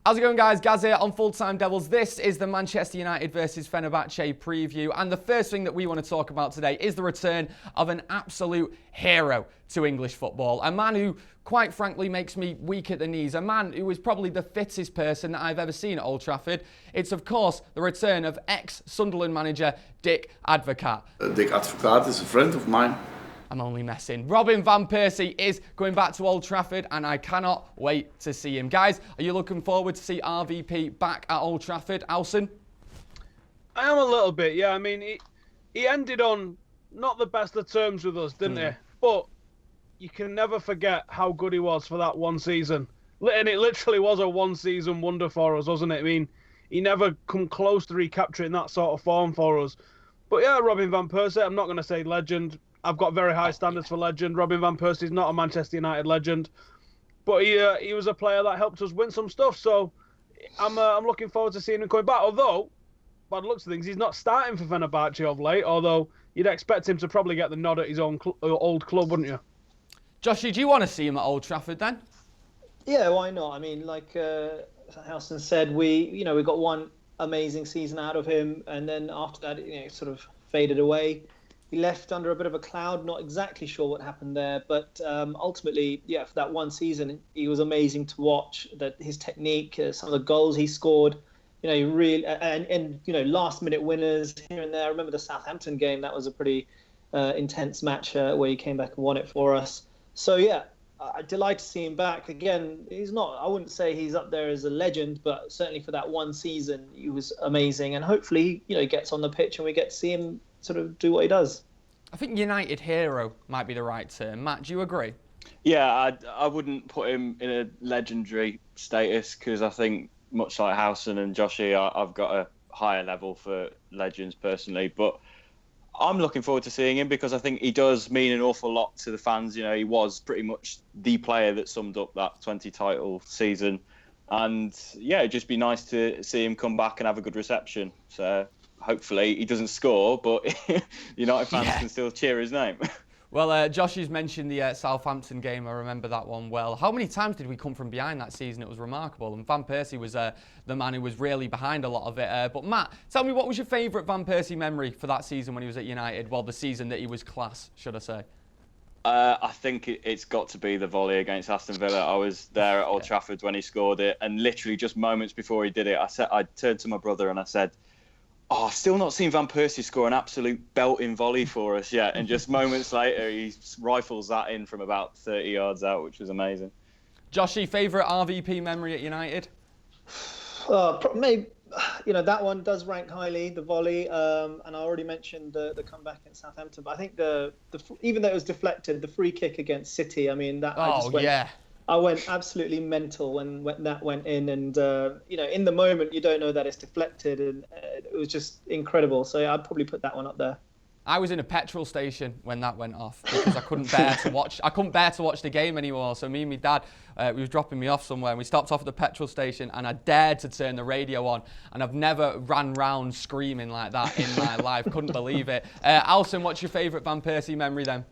How's it going, guys? Gaz here on Full Time Devils. This is the Manchester United versus Fenerbahçe preview. And the first thing that we want to talk about today is the return of an absolute hero to English football. A man who, quite frankly, makes me weak at the knees. A man who is probably the fittest person that I've ever seen at Old Trafford. It's, of course, the return of ex-Sunderland manager Dick Advocaat. Dick Advocaat is a friend of mine. I'm only messing. Robin van Persie is going back to Old Trafford and I cannot wait to see him. Guys, are you looking forward to see RVP back at Old Trafford? Alson? I am a little bit, yeah. I mean, he ended on not the best of terms with us, didn't he? But you can never forget how good he was for that one season. And it literally was a one-season wonder for us, wasn't it? I mean, he never come close to recapturing that sort of form for us. But yeah, Robin van Persie, I'm not going to say legend. I've got very high standards for legend. Robin van Persie is not a Manchester United legend, but he was a player that helped us win some stuff. So I'm looking forward to seeing him coming back. Although, by the looks of things, he's not starting for Fenerbahçe of late. Although you'd expect him to probably get the nod at his own old club, wouldn't you? Joshy, do you want to see him at Old Trafford then? Yeah, why not? I mean, like Housen said, we got one amazing season out of him, and then after that, it sort of faded away. He left under a bit of a cloud, not exactly sure what happened there, but ultimately, yeah, for that one season, he was amazing to watch. That his technique, some of the goals he scored, he really and last-minute winners here and there. I remember the Southampton game; that was a pretty intense match where he came back and won it for us. So yeah, I'm delighted to see him back again. He's not, I wouldn't say he's up there as a legend, but certainly for that one season, he was amazing. And hopefully, he gets on the pitch and we get to see him sort of do what he does. I think United hero might be the right term. Matt, do you agree? Yeah, I wouldn't put him in a legendary status because I think, much like Housen and Joshy, I've got a higher level for legends personally. But I'm looking forward to seeing him because I think he does mean an awful lot to the fans. He was pretty much the player that summed up that 20-title season. And yeah, it'd just be nice to see him come back and have a good reception. So hopefully he doesn't score, but United fans can still cheer his name. Well, Josh has mentioned the Southampton game. I remember that one well. How many times did we come from behind that season? It was remarkable. And Van Persie was the man who was really behind a lot of it. But Matt, tell me, what was your favourite Van Persie memory for that season when he was at United? Well, the season that he was class, should I say? I think it's got to be the volley against Aston Villa. I was there at Old Trafford when he scored it. And literally just moments before he did it, I turned to my brother and I said, I've still not seen Van Persie score an absolute belting volley for us yet. And just moments later, he rifles that in from about 30 yards out, which was amazing. Joshy, favourite RVP memory at United? Maybe, that one does rank highly, the volley. And I already mentioned the comeback at Southampton. But I think even though it was deflected, the free kick against City, I mean, that I went absolutely mental when that went in, and in the moment you don't know that it's deflected, and it was just incredible. So yeah, I'd probably put that one up there. I was in a petrol station when that went off because I couldn't bear to watch. I couldn't bear to watch the game anymore. So me and my dad, we was dropping me off somewhere, and we stopped off at the petrol station, and I dared to turn the radio on, and I've never ran round screaming like that in my life. Couldn't believe it. Alson, what's your favourite Van Persie memory then?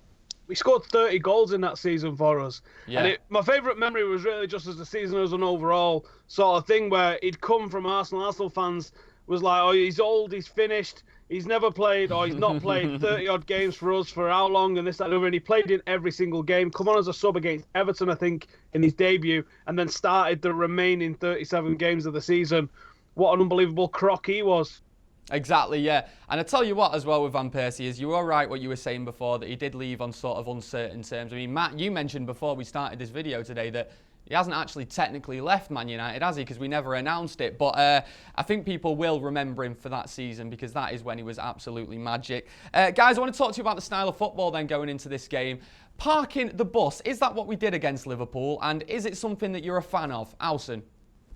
We scored 30 goals in that season for us. Yeah. And my favourite memory was really just as the season was an overall sort of thing where he'd come from Arsenal. Arsenal fans was like, oh, he's old, he's finished, he's never played, or he's not played 30-odd games for us for how long, and this, that, and over. And he played in every single game. Come on as a sub against Everton, I think, in his debut, and then started the remaining 37 games of the season. What an unbelievable crock he was. Exactly, yeah. And I tell you what, as well with Van Persie, is you were right what you were saying before, that he did leave on sort of uncertain terms. I mean, Matt, you mentioned before we started this video today that he hasn't actually technically left Man United, has he? Because we never announced it. But I think people will remember him for that season because that is when he was absolutely magic. Guys, I want to talk to you about the style of football then going into this game. Parking the bus, is that what we did against Liverpool? And is it something that you're a fan of? Alson?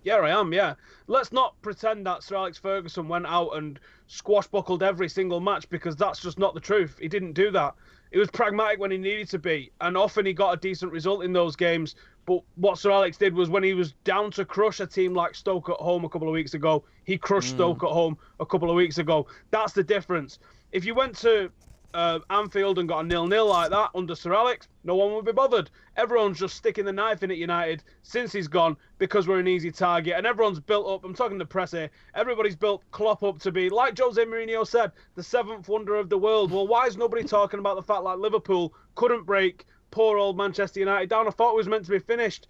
Yeah, I am, yeah. Let's not pretend that Sir Alex Ferguson went out and squashbuckled every single match because that's just not the truth. He didn't do that. He was pragmatic when he needed to be, and often he got a decent result in those games. But what Sir Alex did was when he was down to crush a team like Stoke at home a couple of weeks ago, he crushed Stoke at home a couple of weeks ago. That's the difference. If you went to Anfield and got a 0-0 like that under Sir Alex, no one would be bothered. Everyone's just sticking the knife in at United since he's gone because we're an easy target, and everyone's built up. I'm talking the press here. Everybody's built Klopp up to be, like Jose Mourinho said, the seventh wonder of the world. Well, why is nobody talking about the fact like Liverpool couldn't break poor old Manchester United down? I thought it was meant to be finished.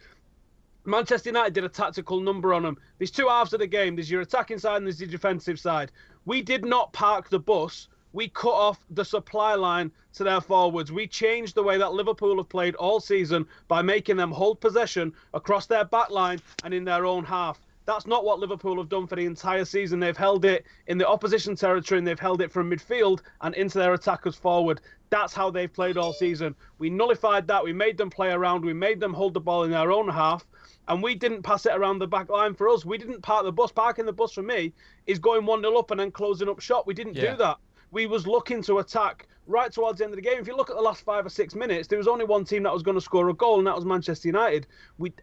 Manchester United did a tactical number on them. There's two halves of the game. There's your attacking side and there's your defensive side. We did not park the bus. We cut off the supply line to their forwards. We changed the way that Liverpool have played all season by making them hold possession across their back line and in their own half. That's not what Liverpool have done for the entire season. They've held it in the opposition territory and they've held it from midfield and into their attackers forward. That's how they've played all season. We nullified that. We made them play around. We made them hold the ball in their own half. And we didn't pass it around the back line for us. We didn't park the bus. Parking the bus for me is going 1-0 up and then closing up shop. We didn't do that. We was looking to attack right towards the end of the game. If you look at the last 5 or 6 minutes, there was only one team that was going to score a goal, and that was Manchester United.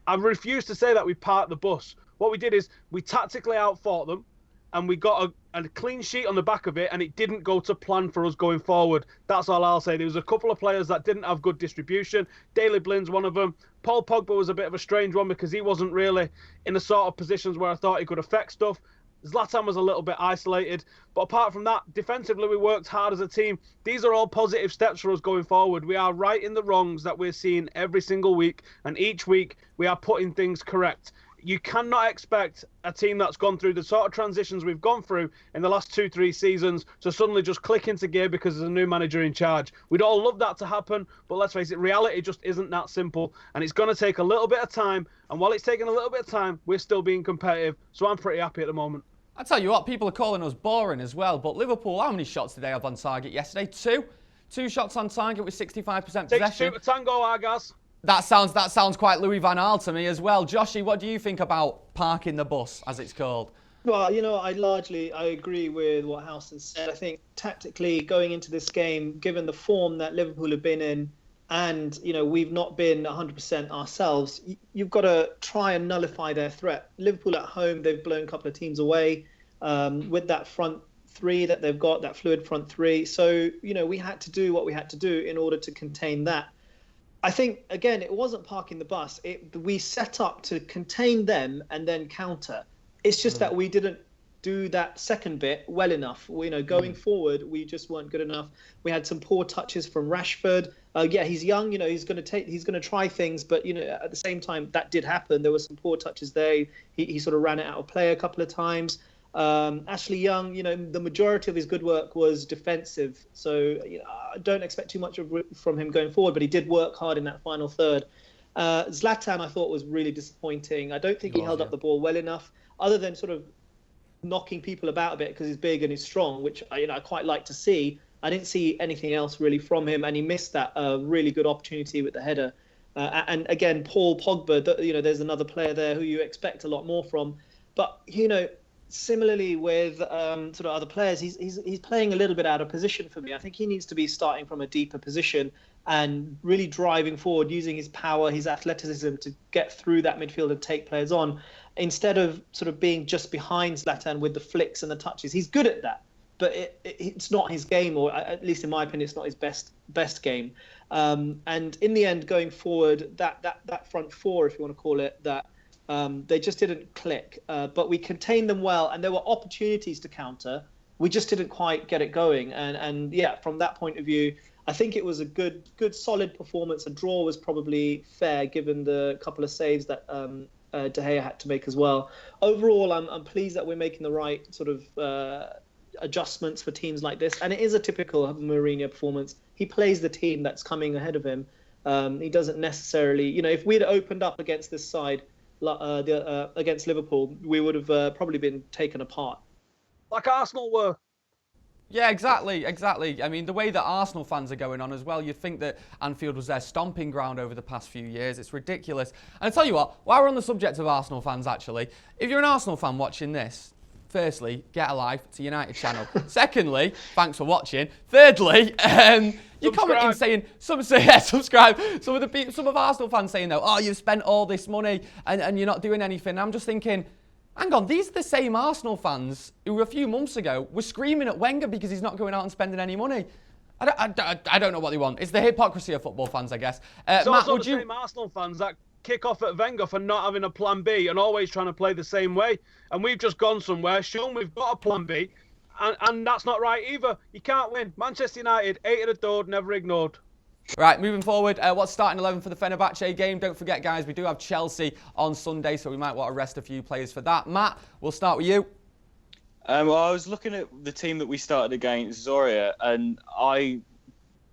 I refuse to say that we parked the bus. What we did is we tactically outfought them, and we got a clean sheet on the back of it, and it didn't go to plan for us going forward. That's all I'll say. There was a couple of players that didn't have good distribution. Daley Blin's one of them. Paul Pogba was a bit of a strange one because he wasn't really in the sort of positions where I thought he could affect stuff. Zlatan was a little bit isolated. But apart from that, defensively, we worked hard as a team. These are all positive steps for us going forward. We are right in the wrongs that we're seeing every single week. And each week, we are putting things correct. You cannot expect a team that's gone through the sort of transitions we've gone through in the last 2-3 seasons to suddenly just click into gear because there's a new manager in charge. We'd all love that to happen, but let's face it, reality just isn't that simple. And it's going to take a little bit of time. And while it's taking a little bit of time, we're still being competitive. So I'm pretty happy at the moment. I tell you what, people are calling us boring as well, but Liverpool, how many shots did they have on target yesterday? Two shots on target with 65% possession. Takes two to tango, Argas. That sounds quite Louis van Gaal to me as well. Joshy, what do you think about parking the bus, as it's called? Well, I agree with what Howson said. I think tactically going into this game, given the form that Liverpool have been in, and we've not been 100% ourselves, you've got to try and nullify their threat. Liverpool at home, they've blown a couple of teams away with that front three that they've got, that fluid front three. So, we had to do what we had to do in order to contain that. I think, again, it wasn't parking the bus. We set up to contain them and then counter. It's just that we didn't do that second bit well enough. Going forward, we just weren't good enough. We had some poor touches from Rashford. He's young. He's going to try things, but at the same time, that did happen. There were some poor touches there. He sort of ran it out of play a couple of times. Ashley Young, the majority of his good work was defensive. So I don't expect too much from him going forward, but he did work hard in that final third. Zlatan, I thought, was really disappointing. I don't think he held up the ball well enough, other than sort of knocking people about a bit because he's big and he's strong, which I quite like to see. I didn't see anything else really from him, and he missed that really good opportunity with the header. And again, Paul Pogba, there's another player there who you expect a lot more from. But similarly with sort of other players, he's playing a little bit out of position for me. I think he needs to be starting from a deeper position and really driving forward, using his power, his athleticism to get through that midfield and take players on, instead of sort of being just behind Zlatan with the flicks and the touches. He's good at that, but it's not his game, or at least in my opinion, it's not his best game. And in the end, going forward, that front four, if you want to call it that, they just didn't click. But we contained them well, and there were opportunities to counter. We just didn't quite get it going. And yeah, from that point of view, I think it was a good solid performance. A draw was probably fair given the couple of saves that De Gea had to make as well. Overall, I'm pleased that we're making the right sort of adjustments for teams like this. And it is a typical Mourinho performance. He plays the team that's coming ahead of him. He doesn't necessarily, if we'd opened up against this side, against Liverpool, we would have probably been taken apart. Like Arsenal were. Yeah, exactly. I mean, the way that Arsenal fans are going on as well, you'd think that Anfield was their stomping ground over the past few years. It's ridiculous. And I tell you what, while we're on the subject of Arsenal fans, actually, if you're an Arsenal fan watching this, firstly, get a life to United channel. Secondly, thanks for watching. Thirdly, you're commenting saying, subscribe. Some of Arsenal fans saying, though, oh, you've spent all this money and you're not doing anything. I'm just thinking, hang on, these are the same Arsenal fans who a few months ago were screaming at Wenger because he's not going out and spending any money. I don't know what they want. It's the hypocrisy of football fans, I guess. It's Matt, also would the you... same Arsenal fans that kick off at Wenger for not having a plan B and always trying to play the same way. And we've just gone somewhere, shown we've got a plan B, and that's not right either. You can't win. Manchester United, 8 adored, never ignored. Right, moving forward, what's starting 11 for the Fenerbahçe game? Don't forget, guys, we do have Chelsea on Sunday, so we might want to rest a few players for that. Matt, we'll start with you. Well, I was looking at the team that we started against Zorya, and I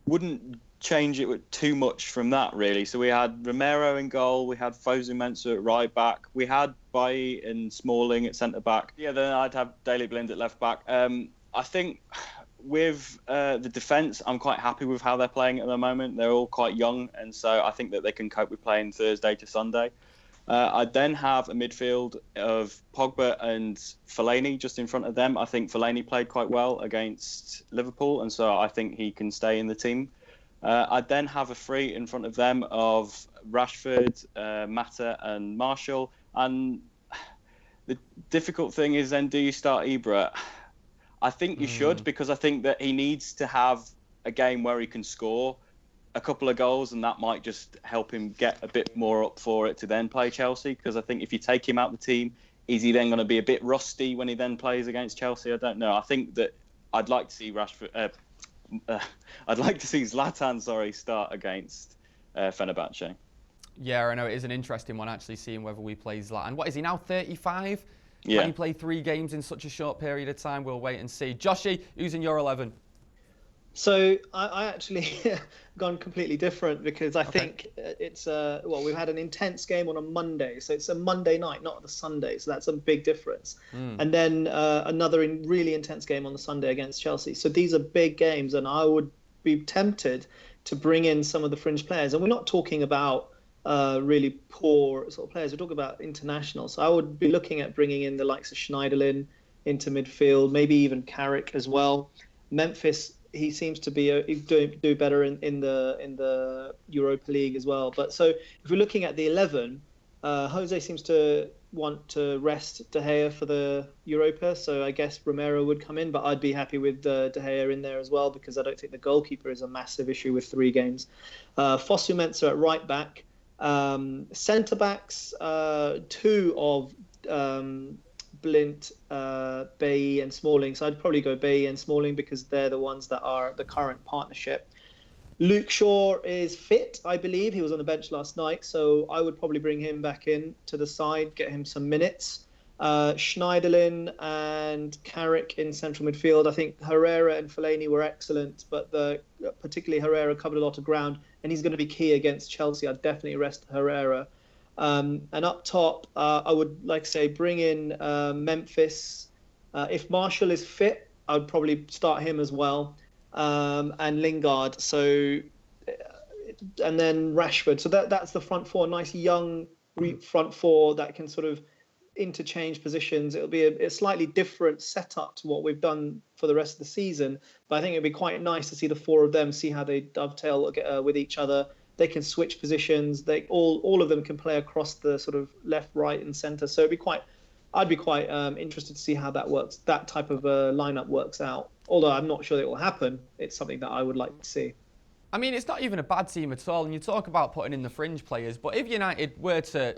wouldn't change it too much from that, really. So we had Romero in goal, we had Fosu Mensah at right back, we had Bailly and Smalling at centre back. Yeah, then I'd have Daley Blind at left back. I think with the defence, I'm quite happy with how they're playing at the moment. They're all quite young, and so I think that they can cope with playing Thursday to Sunday. I then have a midfield of Pogba and Fellaini just in front of them. I think Fellaini played quite well against Liverpool, and so I think he can stay in the team. I then have a three in front of them of Rashford, Mata and Martial. And the difficult thing is then, do you start Ibra? I think you should, because I think that he needs to have a game where he can score a couple of goals, and that might just help him get a bit more up for it to then play Chelsea. Because I think if you take him out the team, is he then going to be a bit rusty when he then plays against Chelsea? I don't know. I think that I'd like to see Rashford. I'd like to see Zlatan, start against Fenerbahçe. Yeah, I know it is an interesting one actually, seeing whether we play Zlatan. What is he now? 35? Yeah. Can he play 3 games in such a short period of time? We'll wait and see. Joshy, who's in your 11? So I actually gone completely different, because I think it's we've had an intense game on a Monday, so it's a Monday night, not the Sunday, so that's a big difference. And then another really intense game on the Sunday against Chelsea. So these are big games, and I would be tempted to bring in some of the fringe players, and we're not talking about really poor sort of players. We're talking about internationals. So I would be looking at bringing in the likes of Schneiderlin into midfield, maybe even Carrick as well. Memphis, he seems to be do better in the Europa League as well. But so if we're looking at the 11, Jose seems to want to rest De Gea for the Europa, so I guess Romero would come in, but I'd be happy with De Gea in there as well, because I don't think the goalkeeper is a massive issue with 3 games. Fosu Mensah at right back. Centre backs, 2 of Blint, Bailly and Smalling. So I'd probably go Bailly and Smalling, because they're the ones that are the current partnership. Luke Shaw is fit, I believe. He was on the bench last night, so I would probably bring him back in to the side, get him some minutes. Schneiderlin and Carrick in central midfield. I think Herrera and Fellaini were excellent, but particularly Herrera covered a lot of ground, and he's going to be key against Chelsea. I'd definitely rest Herrera. And up top, I would bring in Memphis. If Martial is fit, I would probably start him as well, and Lingard. So, and then Rashford. So that's the front four, nice young front four that can sort of interchange positions. It'll be a slightly different setup to what we've done for the rest of the season, but I think it'd be quite nice to see the 4 of them, see how they dovetail with each other. They can switch positions. They all of them can play across the sort of left, right, and centre. So I'd be quite interested to see how that works. That type of lineup works out. Although I'm not sure it will happen, it's something that I would like to see. I mean, it's not even a bad team at all, and you talk about putting in the fringe players, but if United were to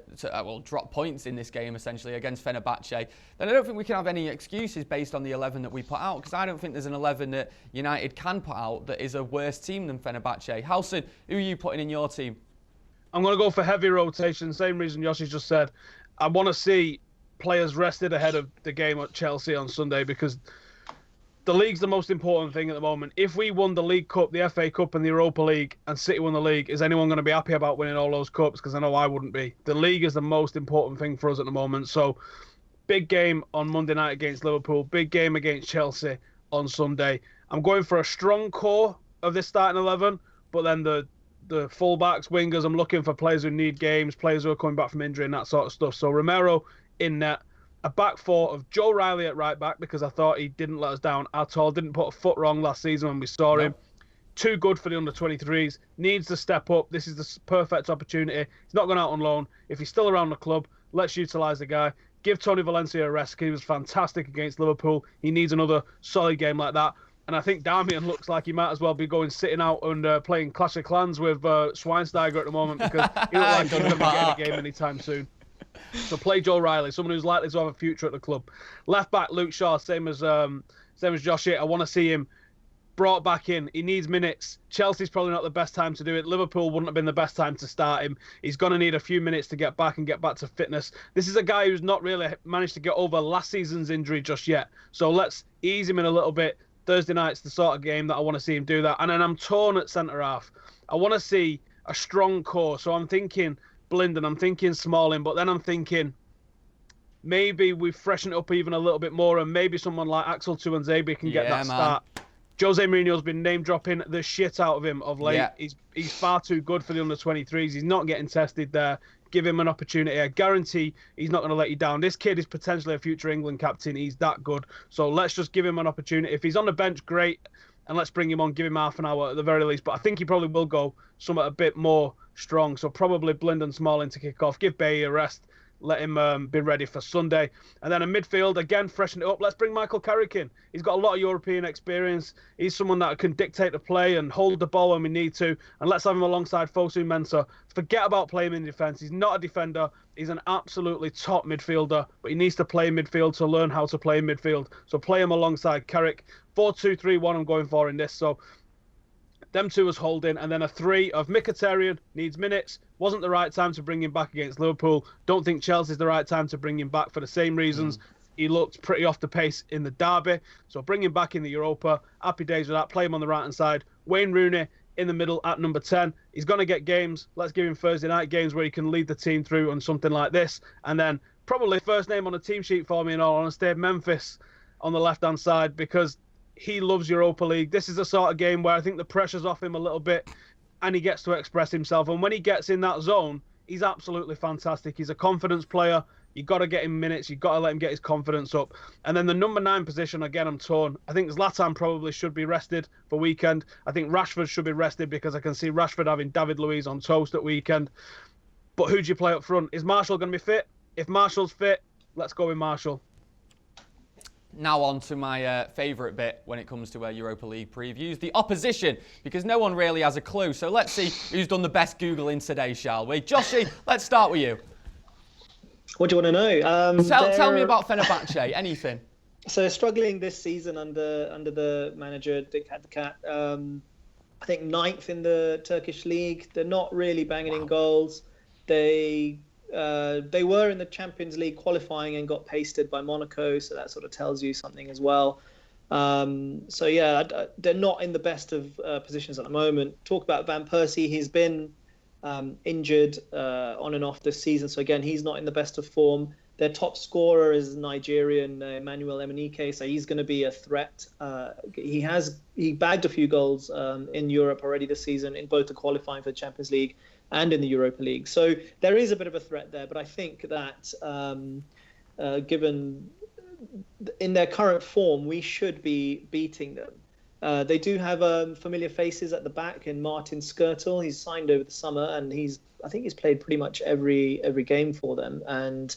drop points in this game, essentially, against Fenerbahçe, then I don't think we can have any excuses based on the 11 that we put out, because I don't think there's an 11 that United can put out that is a worse team than Fenerbahçe. Halson, who are you putting in your team? I'm going to go for heavy rotation, same reason Yoshi just said. I want to see players rested ahead of the game at Chelsea on Sunday, because the league's the most important thing at the moment. If we won the League Cup, the FA Cup and the Europa League, and City won the league, is anyone going to be happy about winning all those cups? Because I know I wouldn't be. The league is the most important thing for us at the moment. So, big game on Monday night against Liverpool, big game against Chelsea on Sunday. I'm going for a strong core of this starting 11, but then the fullbacks, wingers, I'm looking for players who need games, players who are coming back from injury and that sort of stuff. So, Romero in net. A back 4 of Joe Riley at right back, because I thought he didn't let us down at all. Didn't put a foot wrong last season when we saw him. Too good for the under-23s. Needs to step up. This is the perfect opportunity. He's not gone out on loan. If he's still around the club, let's utilise the guy. Give Tony Valencia a rest. He was fantastic against Liverpool. He needs another solid game like that. And I think Darmian looks like he might as well be sitting out and playing Clash of Clans with Schweinsteiger at the moment, because he looks like he's going to be getting a game anytime soon. So play Joe Riley, someone who's likely to have a future at the club. Left back Luke Shaw, same as Josh here. I want to see him brought back in. He needs minutes. Chelsea's probably not the best time to do it. Liverpool wouldn't have been the best time to start him. He's going to need a few minutes to get back to fitness. This is a guy who's not really managed to get over last season's injury just yet. So let's ease him in a little bit. Thursday night's the sort of game that I want to see him do that. And then I'm torn at centre-half. I want to see a strong core. So I'm thinking Blinden, I'm thinking Smalling, but then I'm thinking maybe we freshen it up even a little bit more, and maybe someone like Axel Tuanzebe can get that start. Jose Mourinho's been name-dropping the shit out of him of late. Yeah. He's far too good for the under-23s. He's not getting tested there. Give him an opportunity. I guarantee he's not going to let you down. This kid is potentially a future England captain. He's that good. So let's just give him an opportunity. If he's on the bench, great. And let's bring him on, give him half an hour at the very least. But I think he probably will go somewhat a bit more strong. So probably Blind and Smalling to kick off. Give Bailly a rest. Let him be ready for Sunday. And then a midfield, again, freshen it up. Let's bring Michael Carrick in. He's got a lot of European experience. He's someone that can dictate the play and hold the ball when we need to. And let's have him alongside Fosu Mensah. Forget about playing in defence. He's not a defender. He's an absolutely top midfielder. But he needs to play in midfield to learn how to play in midfield. So play him alongside Carrick. 4-2-3-1 I'm going for in this. So them two as holding, and then a 3 of Mkhitaryan, needs minutes. Wasn't the right time to bring him back against Liverpool. Don't think Chelsea's the right time to bring him back for the same reasons. He looked pretty off the pace in the derby. So bring him back in the Europa. Happy days with that. Play him on the right-hand side. Wayne Rooney in the middle at number 10. He's going to get games. Let's give him Thursday night games where he can lead the team through on something like this. And then probably first name on the team sheet for me, in all honesty, Memphis on the left-hand side, because he loves Europa League. This is the sort of game where I think the pressure's off him a little bit and he gets to express himself. And when he gets in that zone, he's absolutely fantastic. He's a confidence player. You've got to get him minutes. You've got to let him get his confidence up. And then the number 9 position, again, I'm torn. I think Zlatan probably should be rested for weekend. I think Rashford should be rested because I can see Rashford having David Luiz on toast at weekend. But who do you play up front? Is Marshall going to be fit? If Marshall's fit, let's go with Marshall. Now on to my favourite bit when it comes to Europa League previews, the opposition, because no one really has a clue. So let's see who's done the best Googling today, shall we? Joshy, let's start with you. What do you want to know? Tell me about Fenerbahçe, anything. So struggling this season under the manager, Dick Advocat. I think 9th in the Turkish league. They're not really banging in goals. They were in the Champions League qualifying and got pasted by Monaco, so that sort of tells you something as well. So yeah, they're not in the best of positions at the moment. Talk about Van Persie, he's been injured on and off this season, so again, he's not in the best of form. Their top scorer is Nigerian Emmanuel Emenike, so he's going to be a threat. He bagged a few goals in Europe already this season, in both the qualifying for the Champions League and in the Europa League. So there is a bit of a threat there, but I think that given in their current form, we should be beating them. They do have familiar faces at the back in Martin Skrtel. He's signed over the summer, and I think he's played pretty much every game for them. And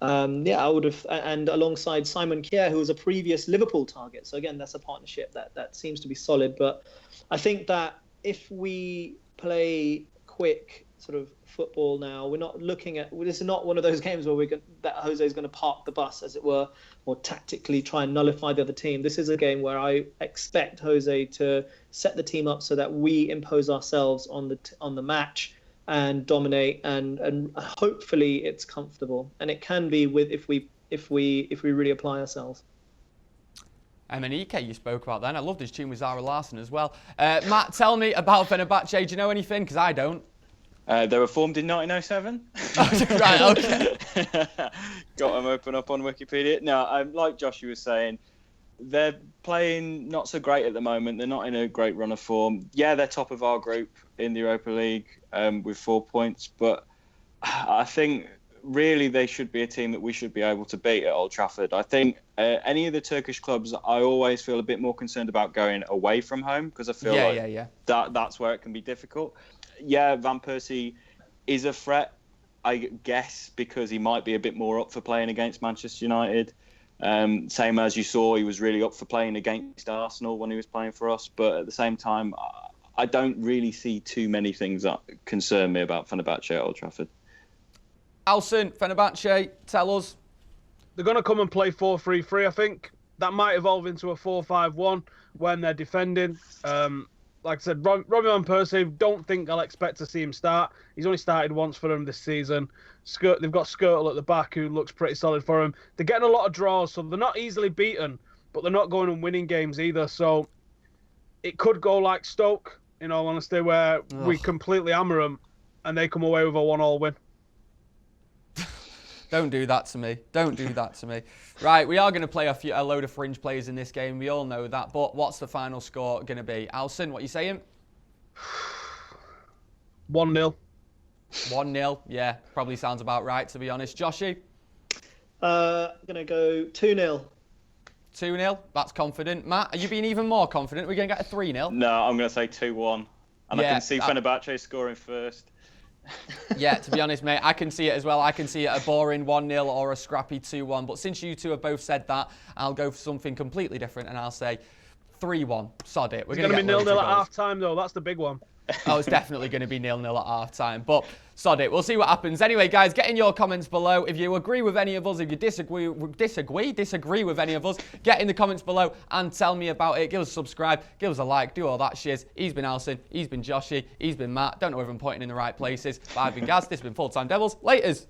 I would have, and alongside Simon Kjaer, who was a previous Liverpool target. So again, that's a partnership that seems to be solid. But I think that if we play quick sort of football now, we're not looking at, this is not one of those games where that Jose is going to park the bus, as it were, or tactically try and nullify the other team. This is a game where I expect Jose to set the team up so that we impose ourselves on the match and dominate, and hopefully it's comfortable, and it can be with if we really apply ourselves. Emenike, you spoke about then. I loved his tune with Zara Larsson as well. Matt, tell me about Fenerbahçe. Do you know anything? Because I don't. They were formed in 1907. Right, okay. Got them open up on Wikipedia. No, like Joshua was saying, they're playing not so great at the moment. They're not in a great run of form. Yeah, they're top of our group in the Europa League with 4 points, but I think really they should be a team that we should be able to beat at Old Trafford. I think any of the Turkish clubs, I always feel a bit more concerned about going away from home, because I feel that's where it can be difficult. Yeah, Van Persie is a threat, I guess, because he might be a bit more up for playing against Manchester United. Same as you saw, he was really up for playing against Arsenal when he was playing for us. But at the same time, I don't really see too many things that concern me about Fenerbahçe at Old Trafford. Alison, Fenerbahçe, tell us. They're going to come and play 4-3-3, I think. That might evolve into a 4-5-1 when they're defending. Like I said, Robbie Van Persie, don't think I'll expect to see him start. He's only started once for them this season. They've got Skirtle at the back, who looks pretty solid for him. They're getting a lot of draws, so they're not easily beaten, but they're not going and winning games either. So it could go like Stoke, in all honesty, where we completely hammer them and they come away with a 1-1 win. Don't do that to me. Don't do that to me. Right, we are going to play a load of fringe players in this game. We all know that. But what's the final score going to be? Alison, what are you saying? 1-0. 1-0. Yeah, probably sounds about right, to be honest. Joshy? I'm going to go 2-0. 2-0. That's confident. Matt, are you being even more confident? We're going to get a 3-0? No, I'm going to say 2-1. And Yeah, I can see Fenerbahçe scoring first. Yeah, to be honest, mate, I can see it as well. I can see it a boring 1-0 or a scrappy 2-1. But since you two have both said that, I'll go for something completely different and I'll say 3-1. Sod it. We're It's going to be 0-0 at half-time, though. That's the big one. Oh, it's definitely going to be 0-0 at half-time. But sod it. We'll see what happens. Anyway, guys, get in your comments below. If you agree with any of us, if you disagree with any of us, get in the comments below and tell me about it. Give us a subscribe, give us a like, do all that shiz. He's been Alison, he's been Joshy, he's been Matt. Don't know if I'm pointing in the right places, but I've been Gaz. This has been Full Time Devils. Laters.